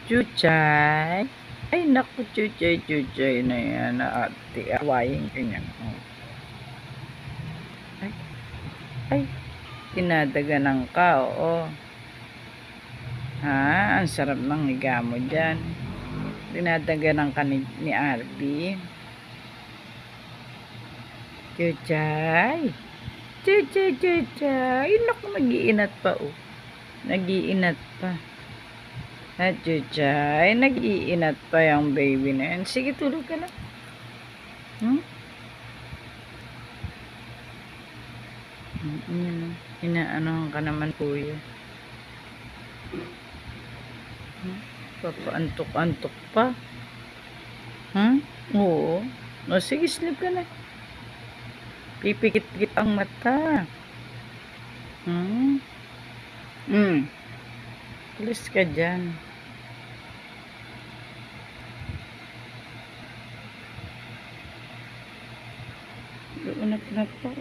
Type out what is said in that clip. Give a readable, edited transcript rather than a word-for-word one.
Chuchay. Ay, naku, chuchay, chuchay na yan. Ate, awayin ka niyan. Oh. Ay, ay, tinadaganan ka, oo. Ha, ang sarap ng higa mo dyan. Dinadaganan ka ni Arby. Chuchay. Chuchay, chuchay. Naku, nag-iinat pa, oh. Nag-iinat pa. At chuchay, nag-iinat pa yung baby na yan. Sige, tulog ka na. Inaanohan ka naman, kuya. Papaantok-antok pa. Oo. O, sige, sleep ka na. Pipikit-pikit ang mata. Alis ka dyan. Doon na pa.